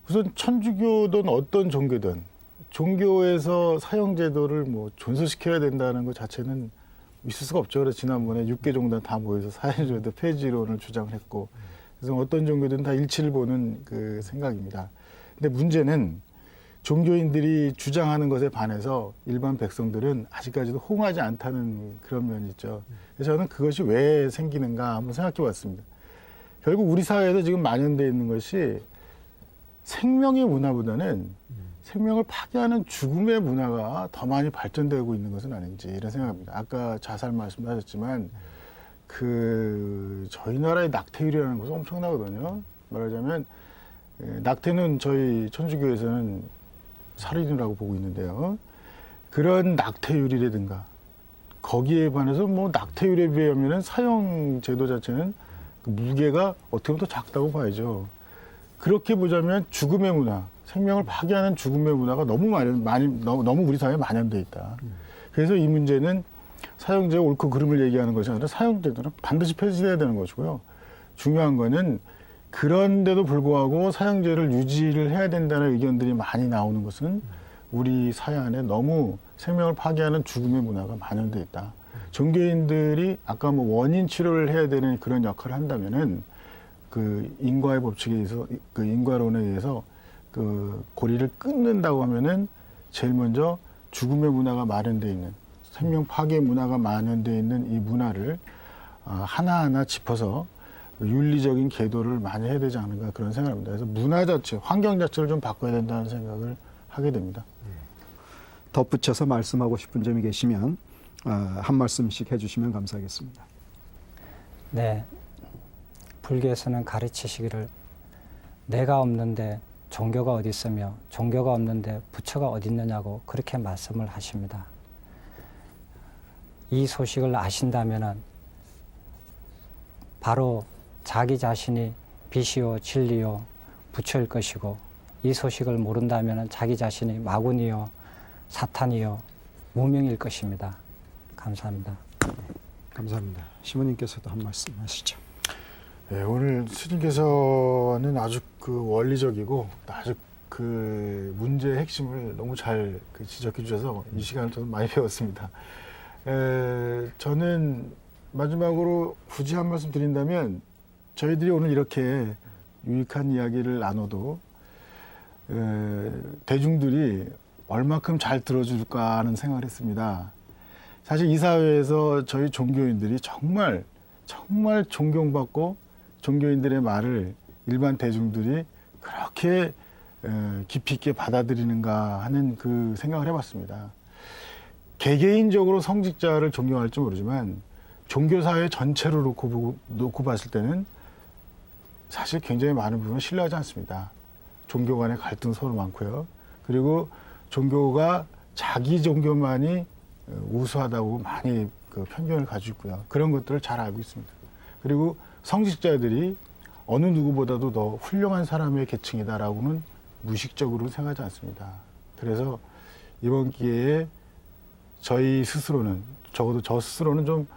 우선 천주교든 어떤 종교든 종교에서 사형 제도를 뭐 존속시켜야 된다는 것 자체는 있을 수가 없죠. 그래서 지난번에 6개 종단 다 모여서 사형 제도 폐지론을 주장을 했고, 그래서 어떤 종교든 다 일치를 보는 그 생각입니다. 근데 문제는 종교인들이 주장하는 것에 반해서 일반 백성들은 아직까지도 호응하지 않다는 그런 면이 있죠. 그래서 저는 그것이 왜 생기는가 한번 생각해 봤습니다. 결국 우리 사회에도 지금 만연되어 있는 것이 생명의 문화보다는 생명을 파괴하는 죽음의 문화가 더 많이 발전되고 있는 것은 아닌지 이런 생각합니다. 아까 자살 말씀하셨지만 저희 나라의 낙태율이라는 것은 엄청나거든요. 말하자면 낙태는 저희 천주교에서는 살인이라고 보고 있는데요. 그런 낙태율이라든가 거기에 반해서 뭐 낙태율에 비하면 사형 제도 자체는 그 무게가 어떻게 보면 더 작다고 봐야죠. 그렇게 보자면 죽음의 문화, 생명을 파괴하는 죽음의 문화가 너무 우리 사회에 만연돼 있다. 그래서 이 문제는 사형제의 옳고 그름을 얘기하는 것이 아니라 사형제도는 반드시 폐지돼야 되는 것이고요. 중요한 거는 그런데도 불구하고 사형제를 유지를 해야 된다는 의견들이 많이 나오는 것은 우리 사회 안에 너무 생명을 파괴하는 죽음의 문화가 만연돼 있다. 종교인들이 아까 뭐 원인 치료를 해야 되는 그런 역할을 한다면은 그 인과의 법칙에 의해서, 그 인과론에 의해서 그 고리를 끊는다고 하면은 제일 먼저 죽음의 문화가 마련되어 있는, 생명 파괴 문화가 마련되어 있는 이 문화를 하나하나 짚어서 윤리적인 계도를 많이 해야 되지 않은가 그런 생각합니다. 그래서 문화 자체, 환경 자체를 좀 바꿔야 된다는 생각을 하게 됩니다. 덧붙여서 말씀하고 싶은 점이 계시면 한 말씀씩 해주시면 감사하겠습니다. 네, 불교에서는 가르치시기를 내가 없는데 종교가 어디 있으며 종교가 없는데 부처가 어디 있느냐고 그렇게 말씀을 하십니다. 이 소식을 아신다면은 바로 자기 자신이 빛이요 진리요 부처일 것이고, 이 소식을 모른다면은 자기 자신이 마군이요 사탄이요 무명일 것입니다. 감사합니다. 감사합니다. 시모님께서도 한 말씀 하시죠. 네, 오늘 스님께서는 아주 그 원리적이고 아주 그 문제의 핵심을 너무 잘 지적해 주셔서 이 시간을 저는 많이 배웠습니다. 저는 마지막으로 굳이 한 말씀 드린다면, 저희들이 오늘 이렇게 유익한 이야기를 나눠도 대중들이 얼마큼 잘 들어줄까 하는 생각을 했습니다. 사실 이 사회에서 저희 종교인들이 정말 존경받고, 종교인들의 말을 일반 대중들이 그렇게 깊이 있게 받아들이는가 하는 그 생각을 해봤습니다. 개개인적으로 성직자를 존경할지 모르지만 종교사회 전체로 놓고 봤을 때는 사실 굉장히 많은 부분은 신뢰하지 않습니다. 종교 간의 갈등 서로 많고요. 그리고 종교가 자기 종교만이 우수하다고 많이 그 편견을 가지고 있고요. 그런 것들을 잘 알고 있습니다. 그리고 성직자들이 어느 누구보다도 더 훌륭한 사람의 계층이다라고는 무의식적으로 생각하지 않습니다. 그래서 이번 기회에 저희 스스로는, 적어도 저 스스로는 좀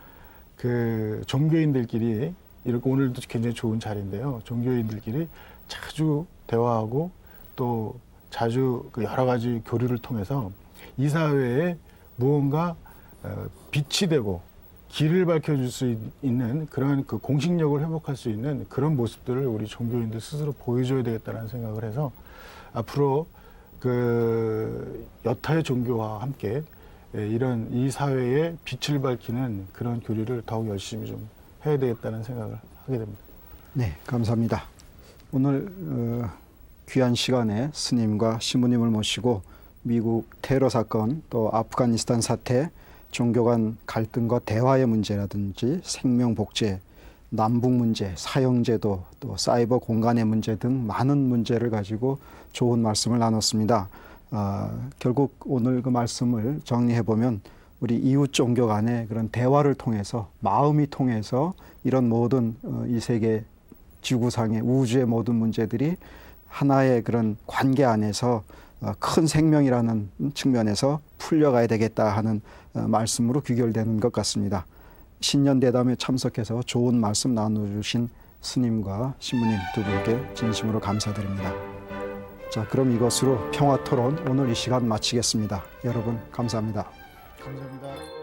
그 종교인들끼리, 이렇게 오늘도 굉장히 좋은 자리인데요. 종교인들끼리 자주 대화하고 또 자주 그 여러 가지 교류를 통해서 이 사회에 무언가 빛이 되고 길을 밝혀줄 수 있는 그런 그 공식력을 회복할 수 있는 그런 모습들을 우리 종교인들 스스로 보여줘야 되겠다는 생각을 해서, 앞으로 그 여타의 종교와 함께 이런 이 사회에 빛을 밝히는 그런 교류를 더욱 열심히 좀 해야 되겠다는 생각을 하게 됩니다. 네, 감사합니다. 오늘 귀한 시간에 스님과 시모님을 모시고 미국 테러 사건, 또 아프가니스탄 사태, 종교 간 갈등과 대화의 문제라든지 생명 복제, 남북 문제, 사형제도, 또 사이버 공간의 문제 등 많은 문제를 가지고 좋은 말씀을 나눴습니다. 결국 오늘 그 말씀을 정리해 보면, 우리 이웃 종교 간의 그런 대화를 통해서, 마음이 통해서 이런 모든 이 세계 지구상의 우주의 모든 문제들이 하나의 그런 관계 안에서 큰 생명이라는 측면에서 풀려가야 되겠다 하는 말씀으로 귀결되는 것 같습니다. 신년 대담에 참석해서 좋은 말씀 나눠주신 스님과 신부님 두 분께 진심으로 감사드립니다. 자, 그럼 이것으로 평화토론 오늘 이 시간 마치겠습니다. 여러분 감사합니다. 감사합니다.